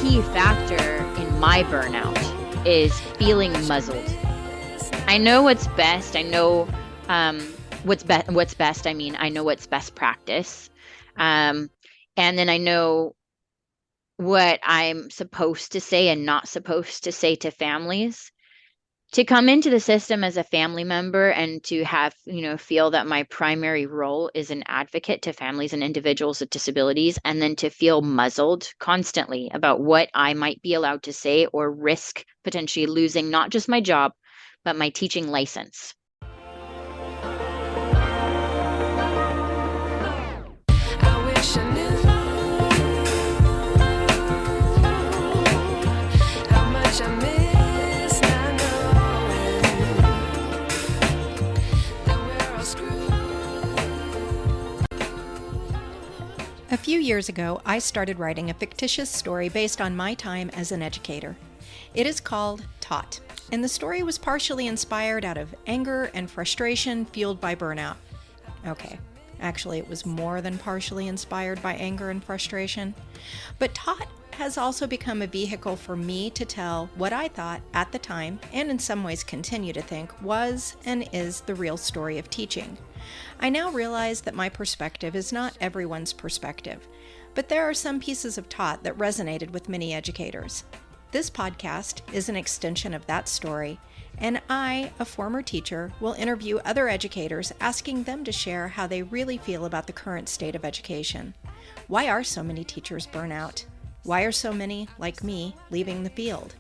key factor in my burnout is feeling muzzled. I know what's best. I know what's best. I mean, I know what's best practice. And then I know what I'm supposed to say and not supposed to say to families. To come into the system as a family member and to have, feel that my primary role is an advocate to families and individuals with disabilities, and then to feel muzzled constantly about what I might be allowed to say or risk potentially losing not just my job, but my teaching license. I wish I knew how much I miss not knowing that we're all screwed. A few years ago, I started writing a fictitious story based on my time as an educator. It is called Taught, and the story was partially inspired out of anger and frustration fueled by burnout. Okay, actually, it was more than partially inspired by anger and frustration. But Taught has also become a vehicle for me to tell what I thought at the time, and in some ways continue to think, was and is the real story of teaching. I now realize that my perspective is not everyone's perspective, but there are some pieces of Taught that resonated with many educators. This podcast is an extension of that story, and I, a former teacher, will interview other educators asking them to share how they really feel about the current state of education. Why are so many teachers burn out? Why are so many, like me, leaving the field?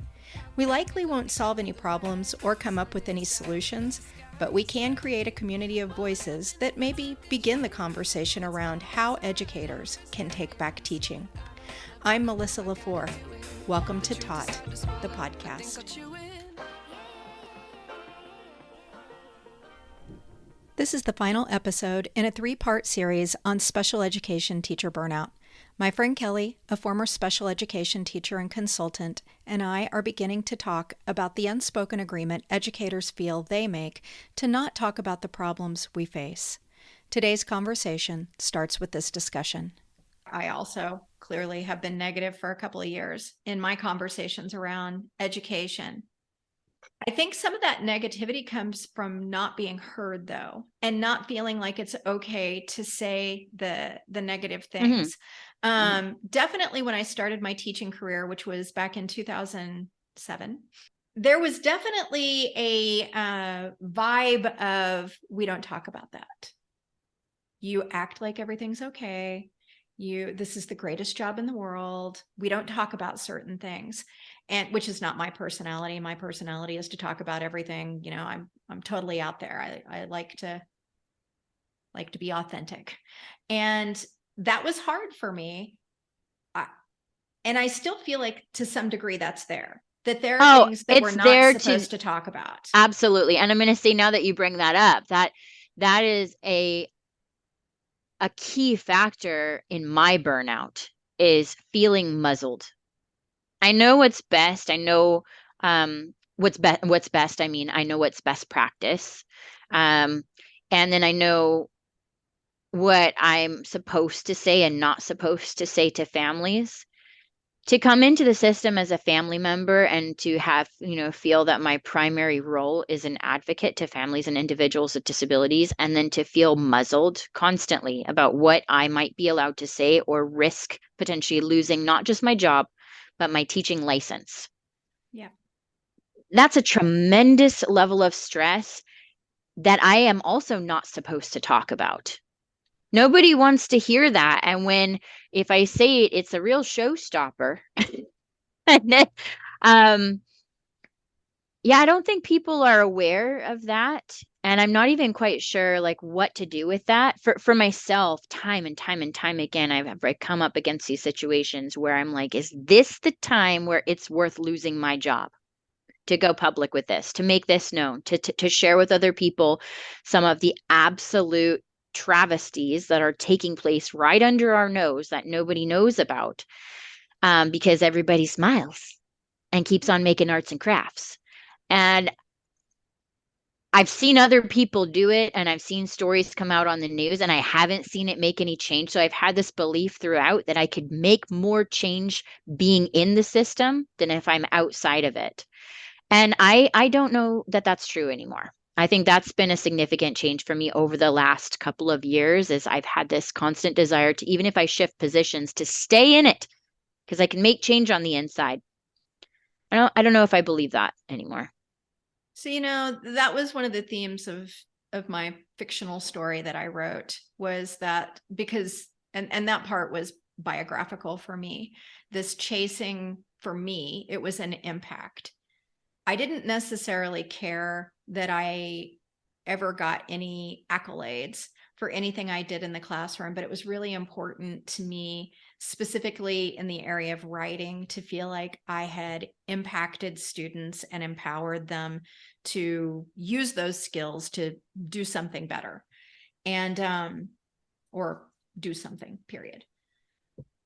We likely won't solve any problems or come up with any solutions, but we can create a community of voices that maybe begin the conversation around how educators can take back teaching. I'm Melissa LaFleur. Welcome to Taught, the podcast. This is the final episode in a 3-part series on special education teacher burnout. My friend Kelley, a former special education teacher and consultant, and I are beginning to talk about the unspoken agreement educators feel they make to not talk about the problems we face. Today's conversation starts with this discussion. I also clearly have been negative for a couple of years in my conversations around education. I think some of that negativity comes from not being heard, though, and not feeling like it's okay to say the negative things. Definitely when I started my teaching career, which was back in 2007, there was definitely a vibe of, we don't talk about that. You act like everything's okay. This is the greatest job in the world. We don't talk about certain things, and which is not my personality. My personality is to talk about everything. I'm totally out there. I like to be authentic, and that was hard for me. And I still feel like to some degree that's there. That there are things that we're not supposed to talk about. Absolutely, and I'm going to say now that you bring that up, that is a key factor in my burnout is feeling muzzled. I know what's best. I know what's best. I mean, I know what's best practice. And then I know what I'm supposed to say and not supposed to say to families. To come into the system as a family member and to have, feel that my primary role is an advocate to families and individuals with disabilities, and then to feel muzzled constantly about what I might be allowed to say or risk potentially losing not just my job, but my teaching license. Yeah. That's a tremendous level of stress that I am also not supposed to talk about. Nobody wants to hear that. And if I say it, it's a real showstopper. I don't think people are aware of that. And I'm not even quite sure what to do with that. For myself, time and time and time again, I've come up against these situations where I'm like, is this the time where it's worth losing my job? To go public with this, to make this known, to share with other people some of the absolute travesties that are taking place right under our nose that nobody knows about, because everybody smiles and keeps on making arts and crafts. And I've seen other people do it and I've seen stories come out on the news and I haven't seen it make any change. So I've had this belief throughout that I could make more change being in the system than if I'm outside of it. And I don't know that that's true anymore. I think that's been a significant change for me over the last couple of years is I've had this constant desire to, even if I shift positions, to stay in it because I can make change on the inside. I don't know if I believe that anymore. So, that was one of the themes of my fictional story that I wrote, was that because and that part was biographical for me. This chasing, for me, it was an impact. I didn't necessarily care that I ever got any accolades for anything I did in the classroom, but it was really important to me, specifically in the area of writing, to feel like I had impacted students and empowered them to use those skills to do something better and or do something, period.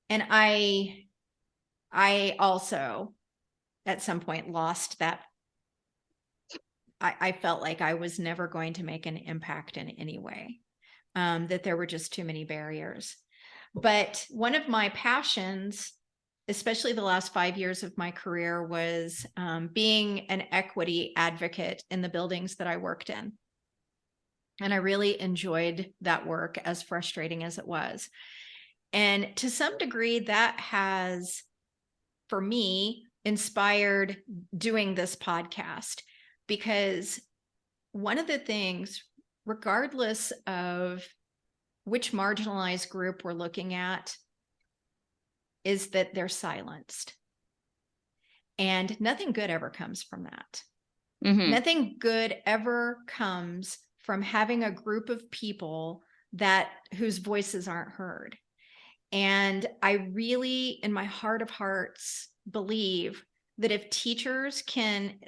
And I also at some point lost that. I felt like I was never going to make an impact in any way, that there were just too many barriers. But one of my passions, especially the last 5 years of my career, was being an equity advocate in the buildings that I worked in. And I really enjoyed that work, as frustrating as it was. And to some degree, that has, for me, inspired doing this podcast. Because one of the things, regardless of which marginalized group we're looking at, is that they're silenced. And nothing good ever comes from that. Mm-hmm. Nothing good ever comes from having a group of people whose voices aren't heard. And I really, in my heart of hearts, believe that if teachers can,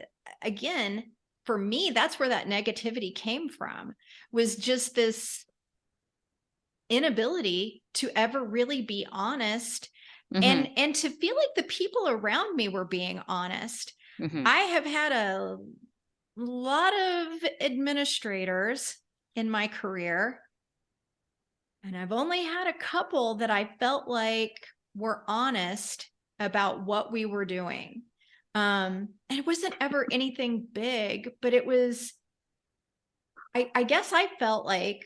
again, for me, that's where that negativity came from, was just this inability to ever really be honest, Mm-hmm. and to feel like the people around me were being honest. Mm-hmm. I have had a lot of administrators in my career, and I've only had a couple that I felt like were honest about what we were doing. And it wasn't ever anything big, but it was, I guess I felt like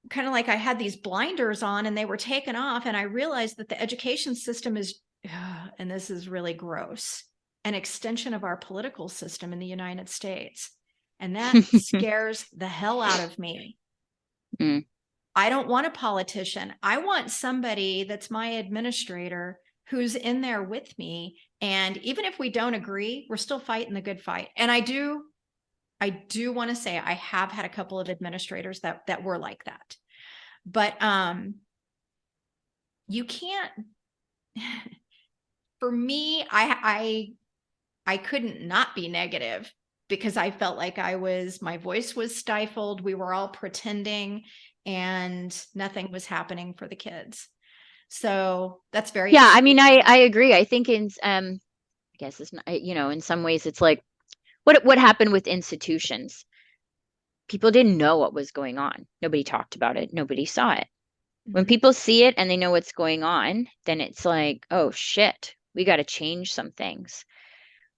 kind of like I had these blinders on and they were taken off. And I realized that the education system is, and this is really gross, an extension of our political system in the United States. And that scares the hell out of me. Mm. I don't want a politician. I want somebody that's my administrator who's in there with me. And even if we don't agree, we're still fighting the good fight. And I do want to say I have had a couple of administrators that were like that. But you can't, for me, I couldn't not be negative, because I felt like my voice was stifled. We were all pretending and nothing was happening for the kids. So that's very Yeah, I mean, I discouraging. I agree. I think I guess it's not, in some ways it's like what happened with institutions. People didn't know what was going on. Nobody talked about it. Nobody saw it. When Mhm. people see it and they know what's going on, then it's like, oh shit, we got to change some things.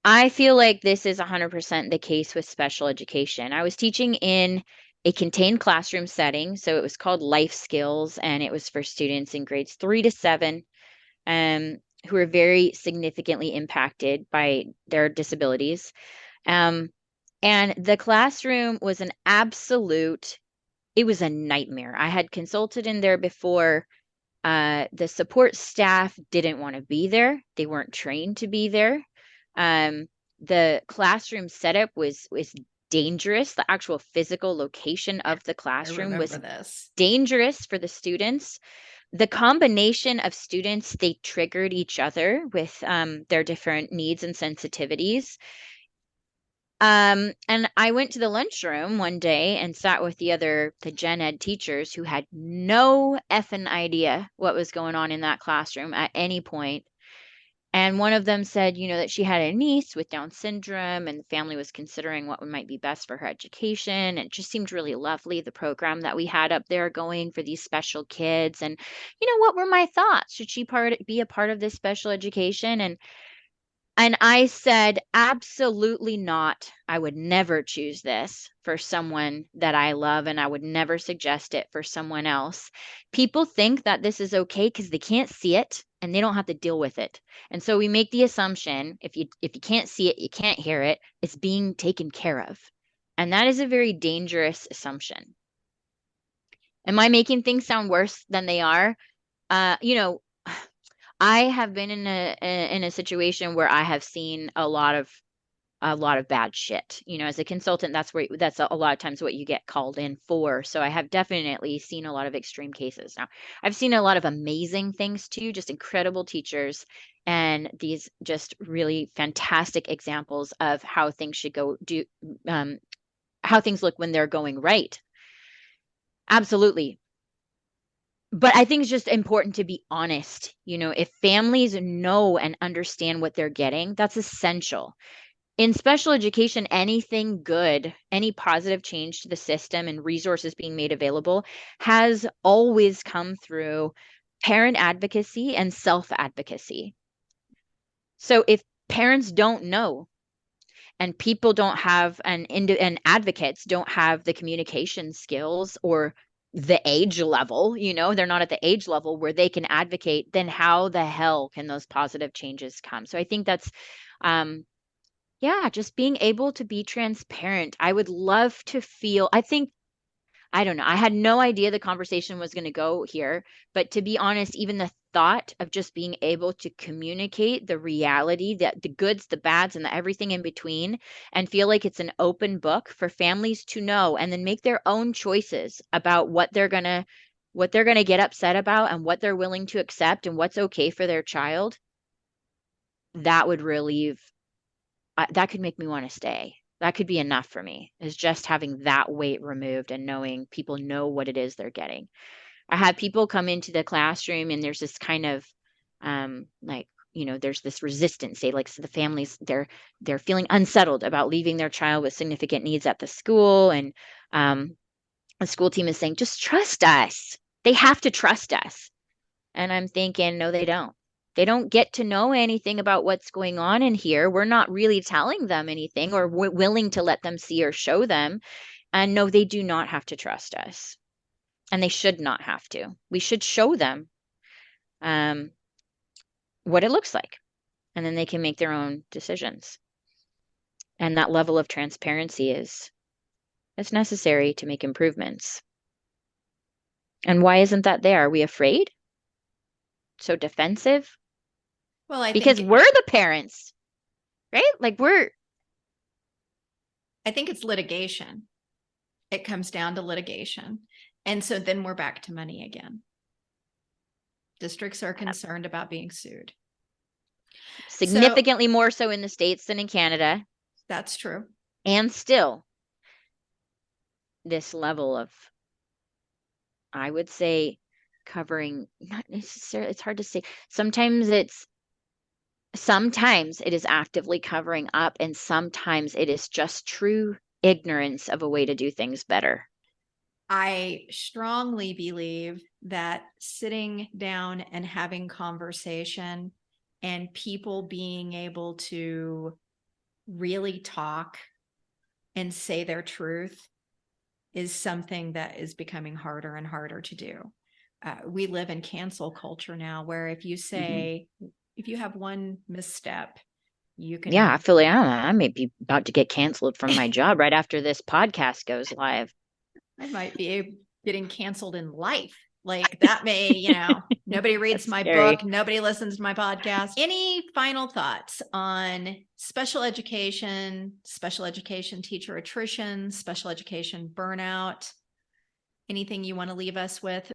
I feel like this is 100% the case with special education. I was teaching in a contained classroom setting, so it was called Life Skills, and it was for students in grades 3 to 7, um, who are very significantly impacted by their disabilities. Um, and the classroom was it was a nightmare. I had consulted in there before. The support staff didn't want to be there. They weren't trained to be there. Um, the classroom setup was dangerous. The actual physical location of the I classroom remember was this. dangerous for the students. The combination of students, they triggered each other with their different needs and sensitivities. And I went to the lunchroom one day and sat with the gen ed teachers who had no effing idea what was going on in that classroom at any point. And one of them said, that she had a niece with Down syndrome and the family was considering what might be best for her education. And it just seemed really lovely, the program that we had up there going for these special kids. And, what were my thoughts? Should she be a part of this special education? And I said, absolutely not. I would never choose this for someone that I love, and I would never suggest it for someone else. People think that this is okay because they can't see it and they don't have to deal with it. And so we make the assumption if you can't see it, you can't hear it, it's being taken care of. And that is a very dangerous assumption. Am I making things sound worse than they are? Uh, you know, I have been in a situation where I have seen a lot of bad shit. As a consultant, that's a lot of times what you get called in for. So I have definitely seen a lot of extreme cases. Now, I've seen a lot of amazing things too, just incredible teachers and these just really fantastic examples of how things should um, how things look when they're going right. Absolutely. But I think it's just important to be honest. If families know and understand what they're getting, that's essential. In special education, anything good, any positive change to the system and resources being made available has always come through parent advocacy and self-advocacy. So if parents don't know and people don't have and advocates don't have the communication skills or the age level, they're not at the age level where they can advocate, then how the hell can those positive changes come? So I think that's yeah, just being able to be transparent. I would love to feel, I don't know, I had no idea the conversation was going to go here, but to be honest, even the thought of just being able to communicate the reality, that the goods, the bads, and the everything in between, and feel like it's an open book for families to know and then make their own choices about what they're going to get upset about and what they're willing to accept and what's okay for their child, that would relieve that could make me want to stay. That could be enough for me, is just having that weight removed and knowing people know what it is they're getting. I had people come into the classroom and there's this kind of like, there's this resistance, say like, so the families, they're feeling unsettled about leaving their child with significant needs at the school. And the school team is saying, just trust us. They have to trust us. And I'm thinking, no, they don't. They don't get to know anything about what's going on in here. We're not really telling them anything or willing to let them see or show them. And no, they do not have to trust us. And they should not have to. We should show them um, what it looks like. And then they can make their own decisions. And that level of transparency is necessary to make improvements. And why isn't that there? Are we afraid? So defensive? Well, I Because think we're the parents, right? Like I think it's litigation. It comes down to litigation. And so then we're back to money again. Districts are concerned about being sued. significantly more so in the States than in Canada. That's true. And still, this level of, I would say, covering, not necessarily, it's hard to say. Sometimes it is actively covering up, and sometimes it is just true ignorance of a way to do things better. I strongly believe that sitting down and having conversation and people being able to really talk and say their truth is something that is becoming harder and harder to do. We live in cancel culture now, where if you say, if you have one misstep, you can. Yeah, I feel like I may be about to get canceled from my job right after this podcast goes live. I might be getting canceled in life. Like that may, nobody reads That's my scary. book, nobody listens to my podcast. Any final thoughts on special education teacher attrition, special education burnout? Anything you want to leave us with?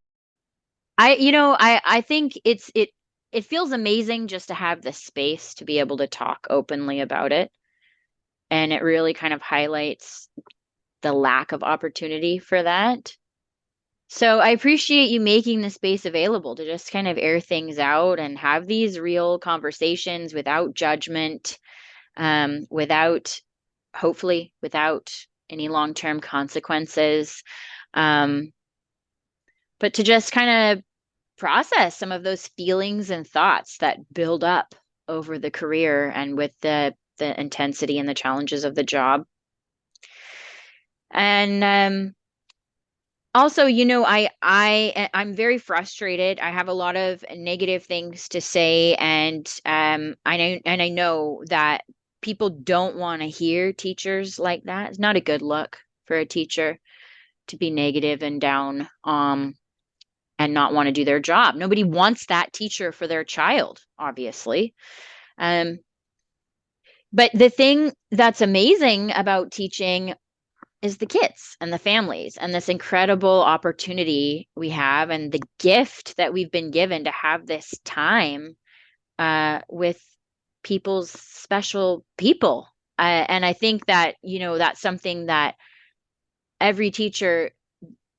I think it feels amazing just to have the space to be able to talk openly about it. And it really kind of highlights the lack of opportunity for that. So I appreciate you making the space available to just kind of air things out and have these real conversations without judgment, without, hopefully, without any long-term consequences. Um, but to just kind of process some of those feelings and thoughts that build up over the career and with the intensity and the challenges of the job. And also, I'm very frustrated. I have a lot of negative things to say, and I know that people don't want to hear teachers like that. It's not a good look for a teacher to be negative and down, and not want to do their job. Nobody wants that teacher for their child, obviously. Um, but the thing that's amazing about teaching is the kids and the families and this incredible opportunity we have and the gift that we've been given to have this time with people's special people. And I think that, that's something that every teacher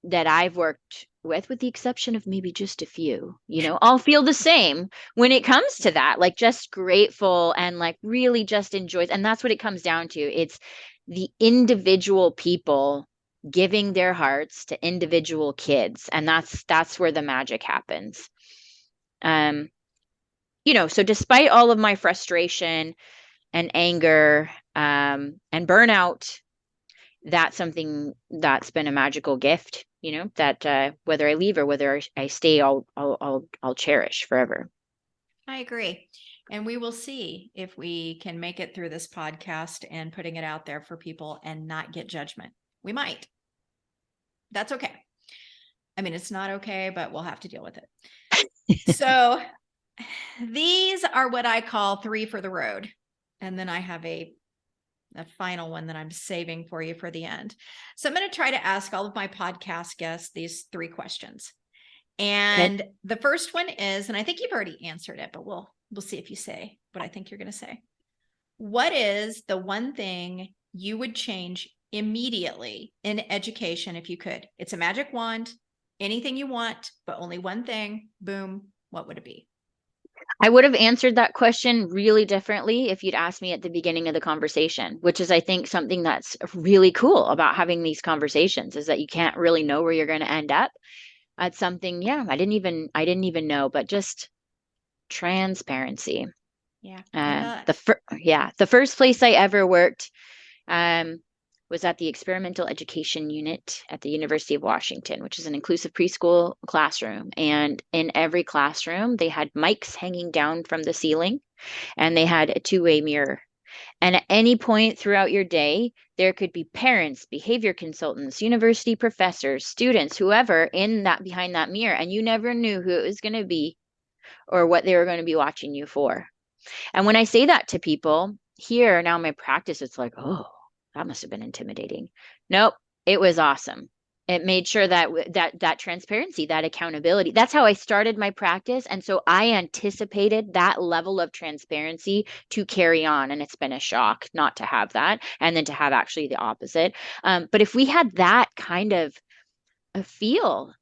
that I've worked with the exception of maybe just a few, all feel the same when it comes to that, like just grateful and like really just enjoys. And that's what it comes down to. It's the individual people giving their hearts to individual kids. And that's where the magic happens. Um, so despite all of my frustration and anger, and burnout, that's something that's been a magical gift, that whether I leave or whether I stay, I'll cherish forever. I agree. And we will see if we can make it through this podcast and putting it out there for people and not get judgment. We might. That's okay. I mean, it's not okay, but we'll have to deal with it. So these are what I call 3 for the road. And then I have a final one that I'm saving for you for the end. So I'm going to try to ask all of my podcast guests these 3 questions. And Okay. the first one is, and I think you've already answered it, but we'll see if you say what I think you're going to say. What is the one thing you would change immediately in education if you could? It's a magic wand, anything you want, but only one thing. Boom. What would it be? I would have answered that question really differently if you'd asked me at the beginning of the conversation, which is, I think, something that's really cool about having these conversations is that you can't really know where you're going to end up. That's something, yeah, I didn't even know, but just transparency. Yeah, I know that. The first place I ever worked um, was at the experimental education unit at the University of Washington, which is an inclusive preschool classroom. And in every classroom, they had mics hanging down from the ceiling, and they had a two-way mirror. And at any point throughout your day, there could be parents, behavior consultants, university professors, students, whoever in that behind that mirror, and you never knew who it was going to be or what they were going to be watching you for. And when I say that to people here now in my practice, it's like, oh, that must have been intimidating. Nope, it was awesome. It made sure that transparency, that accountability. That's how I started my practice. And so I anticipated that level of transparency to carry on. And it's been a shock not to have that and then to have actually the opposite. But if we had that kind of a feel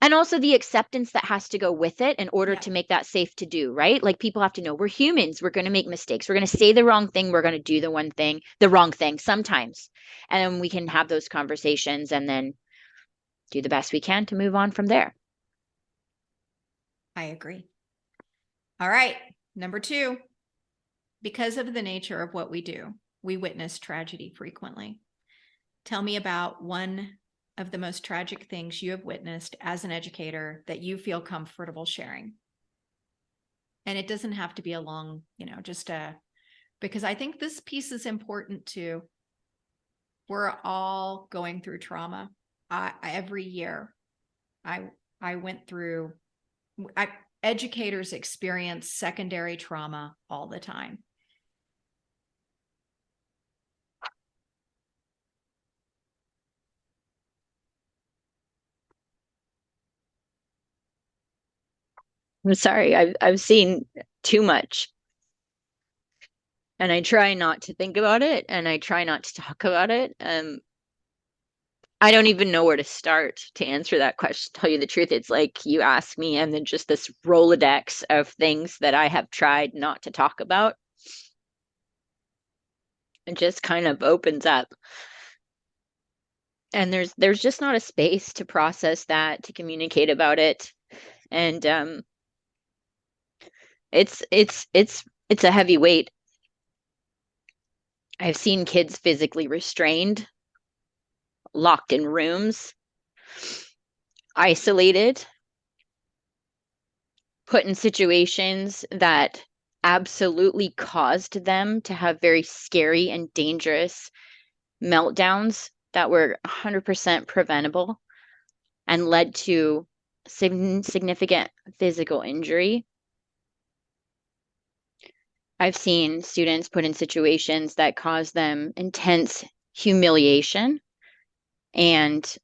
and also the acceptance that has to go with it in order Yeah. to make that safe to do, right? Like people have to know we're humans. We're going to make mistakes. We're going to say the wrong thing. We're going to do the wrong thing sometimes. And then we can have those conversations and then do the best we can to move on from there. I agree. All right. Number 2, because of the nature of what we do, we witness tragedy frequently. Tell me about one of the most tragic things you have witnessed as an educator that you feel comfortable sharing. And it doesn't have to be a long, because I think this piece is important too. We're all going through trauma. Every year, I went through. Educators experience secondary trauma all the time. I'm sorry, I've seen too much. And I try not to think about it and I try not to talk about it. I don't even know where to start to answer that question. To tell you the truth, it's like you ask me, and then just this Rolodex of things that I have tried not to talk about. It just kind of opens up. And there's just not a space to process that, to communicate about it. And it's a heavy weight. I've seen kids physically restrained, locked in rooms, isolated, put in situations that absolutely caused them to have very scary and dangerous meltdowns that were 100% preventable and led to significant physical injury. I've seen students put in situations that cause them intense humiliation and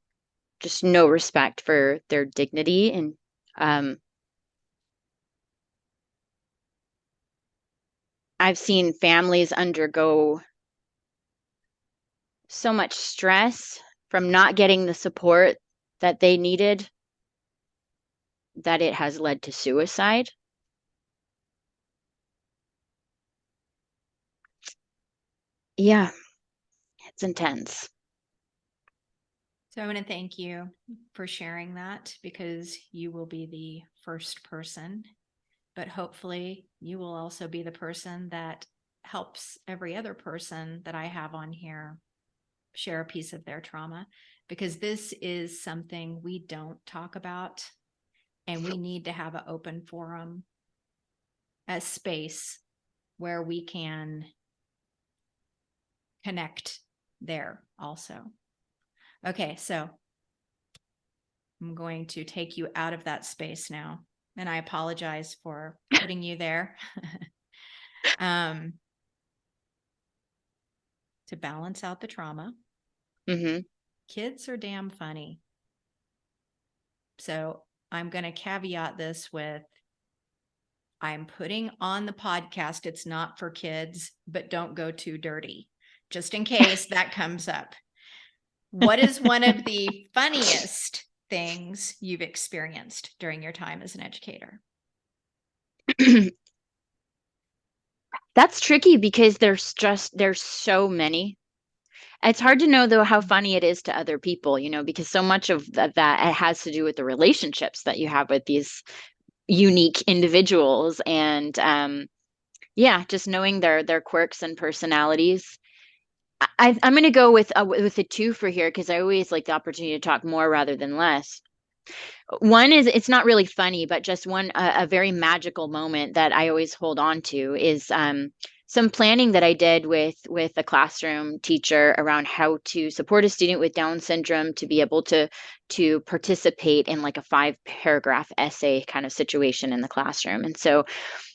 just no respect for their dignity. And I've seen families undergo so much stress from not getting the support that they needed that it has led to suicide. Yeah, it's intense. So I want to thank you for sharing that, because you will be the first person, but hopefully you will also be the person that helps every other person that I have on here share a piece of their trauma, because this is something we don't talk about, and we need to have an open forum, a space where we can connect there also. Okay, so I'm going to take you out of that space now, and I apologize for putting you there. To balance out the trauma. Mm-hmm. Kids are damn funny. So I'm going to caveat this with, I'm putting on the podcast, it's not for kids, but don't go too dirty, just in case that comes up. What is one of the funniest things you've experienced during your time as an educator? That's tricky because there's so many. It's hard to know though how funny it is to other people, because so much of that it has to do with the relationships that you have with these unique individuals, and yeah, just knowing their quirks and personalities. I'm going to go with a two for here because I always like the opportunity to talk more rather than less. One is it's not really funny, but just a very magical moment that I always hold on to is some planning that I did with a classroom teacher around how to support a student with Down syndrome to be able to participate in like a 5-paragraph essay kind of situation in the classroom. And so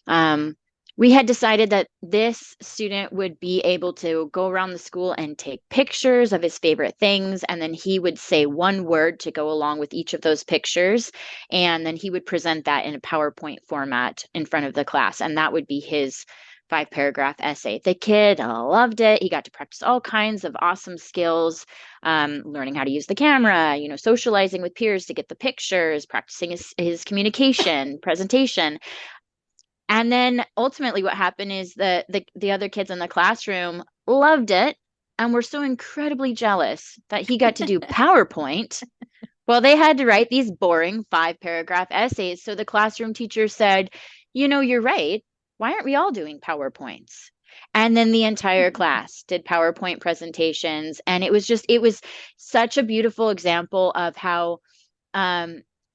um, we had decided that this student would be able to go around the school and take pictures of his favorite things. And then he would say one word to go along with each of those pictures. And then he would present that in a PowerPoint format in front of the class. And that would be his 5-paragraph essay. The kid loved it. He got to practice all kinds of awesome skills, learning how to use the camera, socializing with peers to get the pictures, practicing his communication, presentation. And then ultimately what happened is the other kids in the classroom loved it and were so incredibly jealous that he got to do PowerPoint. Well, they had to write these boring 5-paragraph essays. So the classroom teacher said, you're right. Why aren't we all doing PowerPoints? And then the entire class did PowerPoint presentations. And it was such a beautiful example of how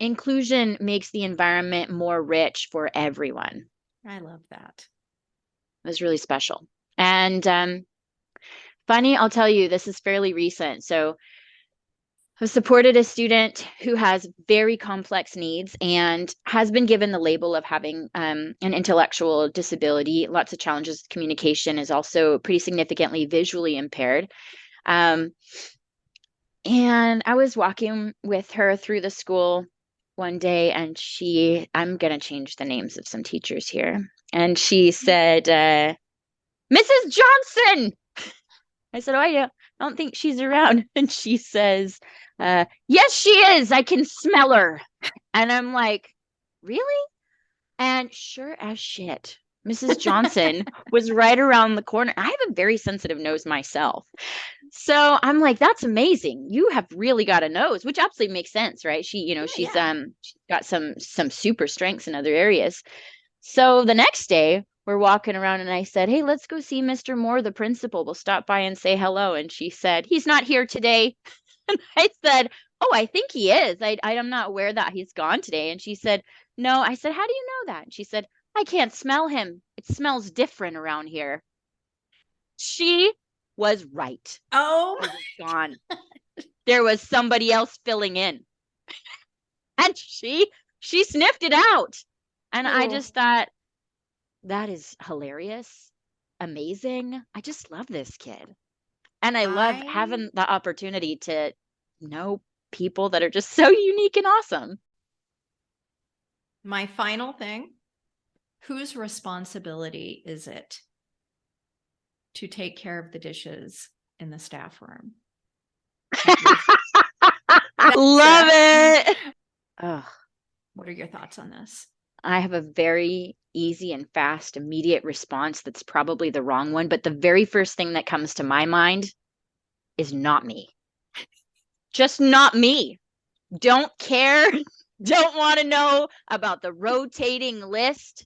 inclusion makes the environment more rich for everyone. I love that. It was really special. And funny, I'll tell you, this is fairly recent. So I've supported a student who has very complex needs and has been given the label of having an intellectual disability, lots of challenges with communication, is also pretty significantly visually impaired. And I was walking with her through the school one day, and I'm going to change the names of some teachers here. And she said, Mrs. Johnson. I said, oh, yeah. I don't think she's around. And she says, yes, she is. I can smell her. And I'm like, really? And sure as shit, Mrs. Johnson was right around the corner. I have a very sensitive nose myself. So I'm like, that's amazing. You have really got a nose, which absolutely makes sense, right? She, Yeah, she's yeah. she's got some super strengths in other areas. So the next day, we're walking around and I said, hey, let's go see Mr. Moore, the principal. We'll stop by and say hello. And she said, he's not here today. And I said, oh, I think he is. I'm not aware that he's gone today. And she said, no. I said, how do you know that? And she said, I can't smell him. It smells different around here. She was right. Oh, He was gone. There was somebody else filling in. And she sniffed it out. And I oh, just thought, that is hilarious, amazing. I just love this kid. And I love I having the opportunity to know people that are just so unique and awesome. my final thing, whose responsibility is it to take care of the dishes in the staff room? Love it. Oh, What are your thoughts on this? I have a very easy and fast, immediate response that's probably the wrong one. But the very first thing that comes to my mind is not me. Just not me. Don't care. Don't want to know about the rotating list.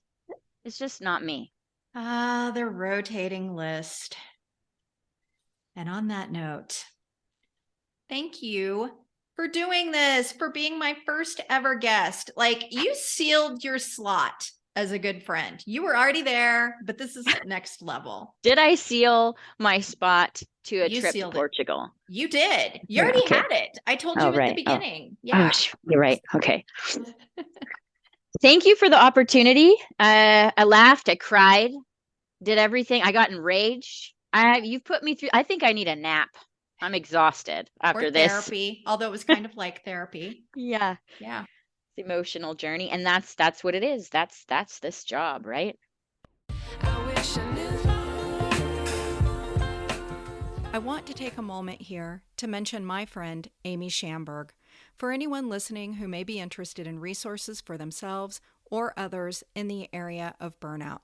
It's just not me. The rotating list. And on that note, thank you for doing this, for being my first ever guest. Like, you sealed your slot as a good friend. You were already there, but this is next level. Did I seal my spot to a You trip to sealed it. Portugal? You did. You Yeah, already okay. had it. I told you Oh, at the right. Oh. beginning. Yeah. You're right. Okay. Thank you for the opportunity. I laughed. I cried. Did everything. I got enraged. You've put me through. I think I need a nap. I'm exhausted after Or this. therapy, although it was kind of like therapy. Yeah. Yeah. It's emotional journey. And that's what it is. That's this job, right? I wish I knew. I want to take a moment here to mention my friend, Amy Schamberg, for anyone listening who may be interested in resources for themselves or others in the area of burnout.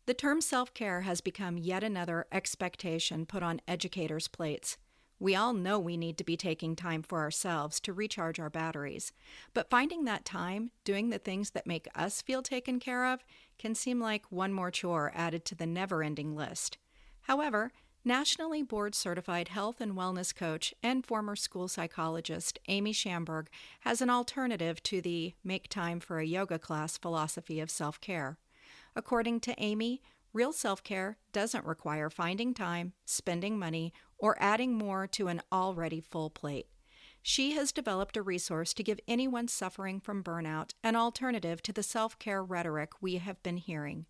The term self-care has become yet another expectation put on educators' plates. We all know we need to be taking time for ourselves to recharge our batteries, but finding that time, doing the things that make us feel taken care of, can seem like one more chore added to the never-ending list. However, nationally board-certified health and wellness coach and former school psychologist Amy Schamberg has an alternative to the make time for a yoga class philosophy of self-care. According to Amy, real self-care doesn't require finding time, spending money, or adding more to an already full plate. She has developed a resource to give anyone suffering from burnout an alternative to the self-care rhetoric we have been hearing.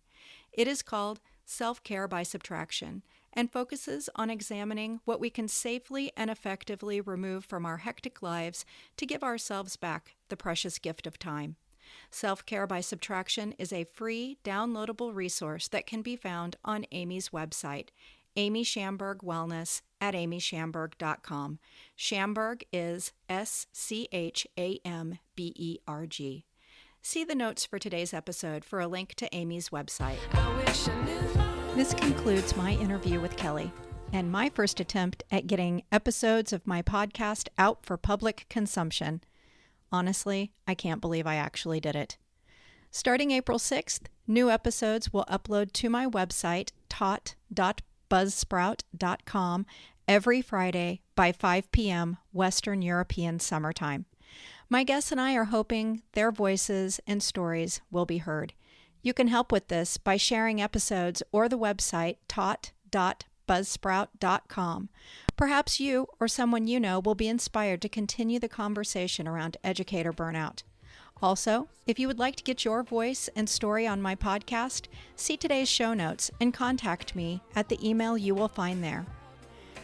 It is called Self-Care by Subtraction and focuses on examining what we can safely and effectively remove from our hectic lives to give ourselves back the precious gift of time. Self-Care by Subtraction is a free, downloadable resource that can be found on Amy's website, Amy Schamberg Wellness at amyschamberg.com. Schamberg is Schamberg. See the notes for today's episode for a link to Amy's website. I wish I knew. This concludes my interview with Kelley and my first attempt at getting episodes of my podcast out for public consumption. Honestly, I can't believe I actually did it. Starting April 6th, new episodes will upload to my website, tot.buzzsprout.com, every Friday by 5 p.m. Western European Summertime. My guests and I are hoping their voices and stories will be heard. You can help with this by sharing episodes or the website, tot.buzzsprout.com. Perhaps you or someone you know will be inspired to continue the conversation around educator burnout. Also, if you would like to get your voice and story on my podcast, see today's show notes and contact me at the email you will find there.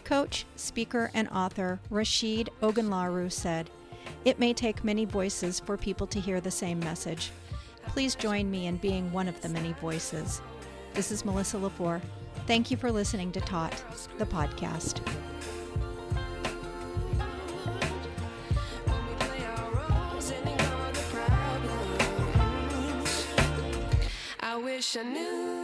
Coach, speaker, and author Rashid Ogunlaru said, "It may take many voices for people to hear the same message. Please join me in being one of the many voices." This is Melissa LaFleur. Thank you for listening to Taught, the podcast. When we play our roles and ignore the problems. I wish I knew